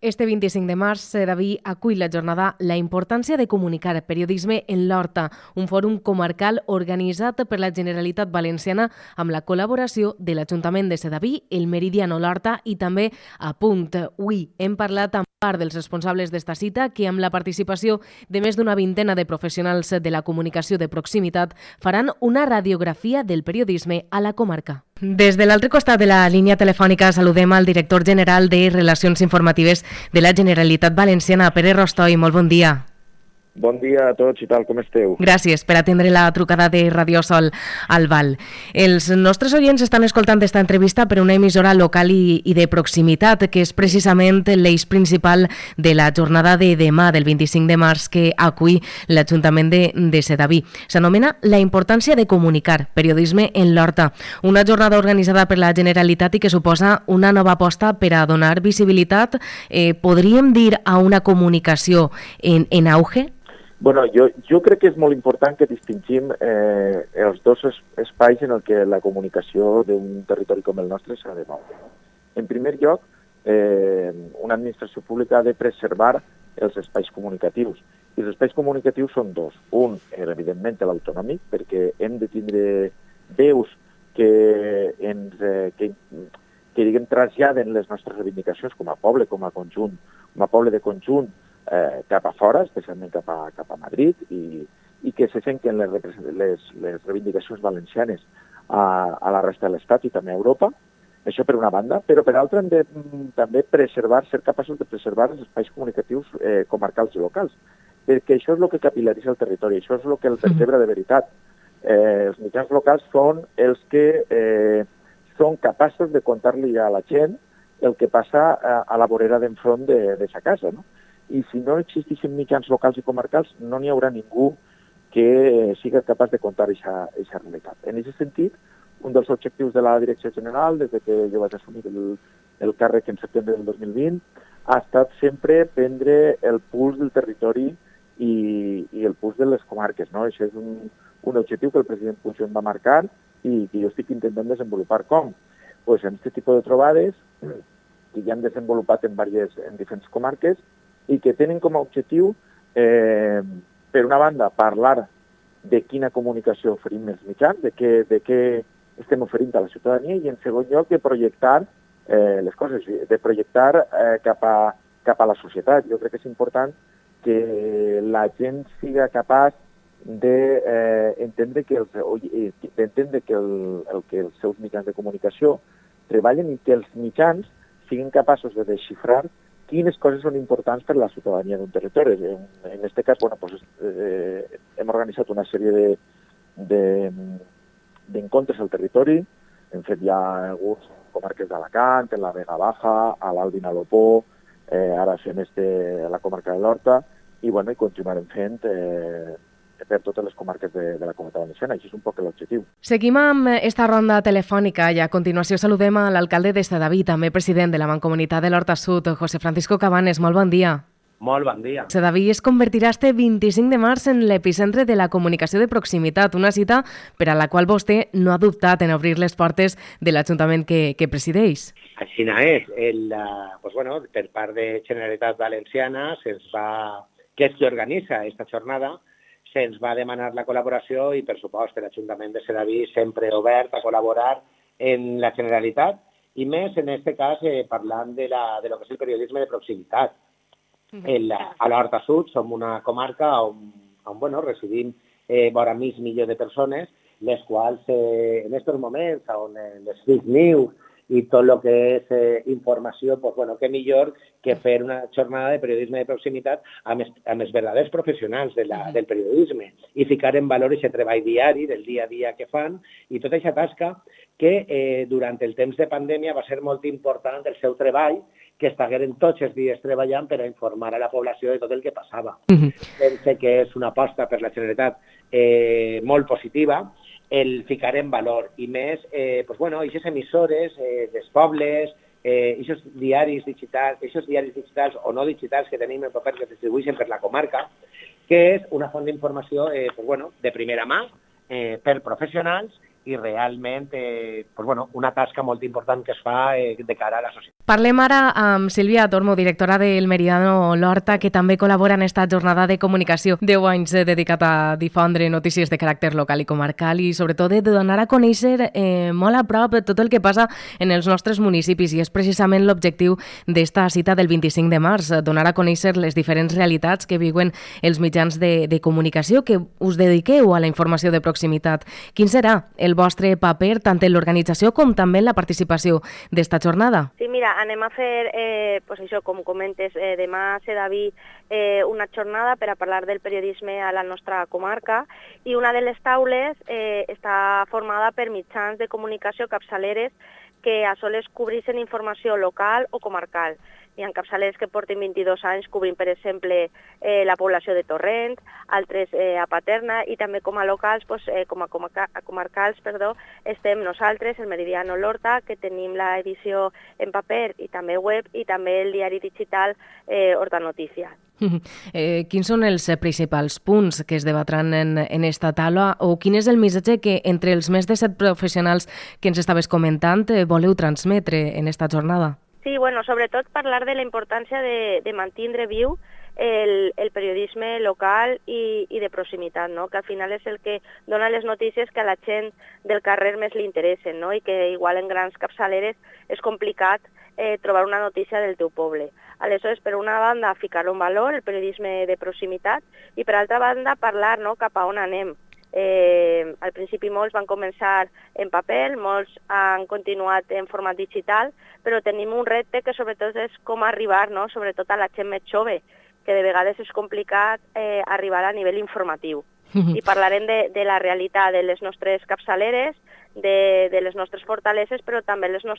Este 25 de març, Sedaví acull la jornada La importància de comunicar periodisme en l'Horta, un fòrum comarcal organitzat per la Generalitat Valenciana amb la col·laboració de l'Ajuntament de Sedaví, el Meridiano l'Horta i també a Punt. Avui hem parlat amb part dels responsables d'esta cita que amb la participació de més d'una vintena de professionals de la comunicació de proximitat faran una radiografia del periodisme a la comarca. Des de l'altre costat de la línia telefònica saludem al director general de Relacions Informatives de la Generalitat Valenciana, Pere Rostoi. Molt bon dia. Bon dia a tots i tal, com esteu? Gràcies per atendre la trucada de Radio Sol al Val. Els nostres oients estan escoltant aquesta entrevista per una emissora local i de proximitat, que és precisament l'eix principal de la jornada de demà, del 25 de març, que acull l'Ajuntament de Sedaví. S'anomena La importància de comunicar periodisme en l'Horta, una jornada organitzada per la Generalitat i que suposa una nova aposta per a donar visibilitat, podríem dir, a una comunicació en auge? Bueno, jo crec que és molt important que distingim els dos espais en el que la comunicació d'un territori com el nostre s'ha de moure. En primer lloc, una administració pública ha de preservar els espais comunicatius. I els espais comunicatius són dos. Un, evidentment, l'autonòmic, perquè hem de tindre veus que diguem, traslladen les nostres reivindicacions com a poble, com a conjunt, com a poble de conjunt, cap a fora, especialment cap a Madrid, i que se senten les reivindicacions valencianes a la resta de l'Estat i també a Europa. Això per una banda, però per altra hem de també ser capaços de preservar els espais comunicatius comarcals i locals, perquè això és el que capilaritza el territori, això és el que el vertebra de veritat. Els mitjans locals són els que són capaços de contar-li a la gent el que passa a la vorera d'enfront de sa casa, no? I si no existeixen mitjans locals i comarcals, no n'hi haurà ningú que siga capaç de contar aquesta realitat. En aquest sentit, un dels objectius de la Direcció General, des que jo vaig assumir el càrrec en setembre del 2020, ha estat sempre prendre el puls del territori i el puls de les comarques, no? Això és un objectiu que el president Puigdemont va marcar i que jo estic intentant desenvolupar. Com? Pues en aquest tipus de trobades, que ja han desenvolupat en diferents comarques, i que tenen com a objectiu, per una banda, parlar de quina comunicació oferim els mitjans, de què estem oferint a la ciutadania, i en segon lloc, de projectar les coses, de projectar cap a la societat. Jo crec que és important que la gent siga capaç d'entendre que els seus mitjans de comunicació treballen i que els mitjans siguin capaços de desxifrar quines coses són importants per a la ciutadania d'un territori. En aquest cas, hem organitzat una sèrie d'encontres al territori, hem fet ja alguns comarques d'Alacant, en la Vega Baja, a l'Alt Vinalopó, ara fem a la comarca de l'Horta, i continuarem fent per totes les comarques de la Comunitat Valenciana. Això és un poc l'objectiu. Seguim amb esta ronda telefònica i a continuació saludem a l'alcalde de Sedaví, també president de la Mancomunitat de l'Horta Sud, José Francisco Cabanes. Molt bon dia. Molt bon dia. Sedaví es convertirà este 25 de març en l'epicentre de la comunicació de proximitat, una cita per a la qual vostè no ha dubtat en obrir les portes de l'Ajuntament que presideix. Així és. Per part de Generalitat Valenciana, que és qui organitza aquesta jornada, se'ns va demanar la col·laboració i, per supost, l'Ajuntament de Sedaví sempre obert a col·laborar en la Generalitat i més, en aquest cas, parlant de lo que és el periodisme de proximitat. A l'Horta Sud som una comarca on residim vora mig milió de persones, les quals en aquests moments, on les fake news i tot el que és informació, què millor que fer una jornada de periodisme de proximitat amb els verdaders professionals del periodisme i ficar en valor aquest treball diari, del dia a dia que fan, i tota aquesta tasca que durant el temps de pandèmia va ser molt important el seu treball, que estagueren tots els dies treballant per a informar a la població de tot el que passava. Pense que és una aposta per la Generalitat molt positiva, el ficar en valor, i més, aquestes emissores dels pobles, aquests diaris digitals o no digitals que tenim en paper que es distribueixen per la comarca, que és una font d'informació de primera mà per professionals i realment una tasca molt important que es fa de cara a la societat. Parlem ara amb Sílvia Tormo, directora del Meridiano l'Horta, que també col·labora en esta jornada de comunicació. 10 anys dedicat a difondre notícies de caràcter local i comarcal i sobretot de donar a conèixer molt a prop tot el que passa en els nostres municipis, i és precisament l'objectiu d'esta cita del 25 de març, donar a conèixer les diferents realitats que viuen els mitjans de comunicació, que us dediqueu a la informació de proximitat. Quin serà el vostre paper tant en l'organització com també en la participació d'esta jornada? Sí, mira, anem a fer, això, com comentes, demà serà una jornada per a parlar del periodisme a la nostra comarca, i una de les taules està formada per mitjans de comunicació capçaleres que a soles cobreixen informació local o comarcal. Hi ha capçalers que porten 22 anys cobrint, per exemple, la població de Torrent, altres a Paterna, i també com a locals, com a comarcals, estem nosaltres, el Meridiano l'Horta, que tenim l'edició en paper i també web, i també el diari digital Horta Notícies. Quins són els principals punts que es debatran en esta taula, o quin és el missatge que entre els més de 7 professionals que ens estaves comentant voleu transmetre en esta jornada? Sí, sobretot parlar de la importància de mantenir viu el periodisme local i de proximitat, no? Que al final és el que dona les notícies que a la gent del carrer més li interessen, no? I que igual en grans capçaleres és complicat trobar una notícia del teu poble. Aleshores, per una banda, ficar-ho en valor, el periodisme de proximitat, i per altra banda, parlar, no?, cap a on anem. Al principi molts van començar en paper, molts han continuat en format digital, però tenim un repte que sobretot és com arribar, no?, sobretot a la gent més jove, que de vegades és complicat arribar a nivell informatiu. I parlarem de la realitat de les nostres capçaleres, de les nostres fortaleses, però també les nostres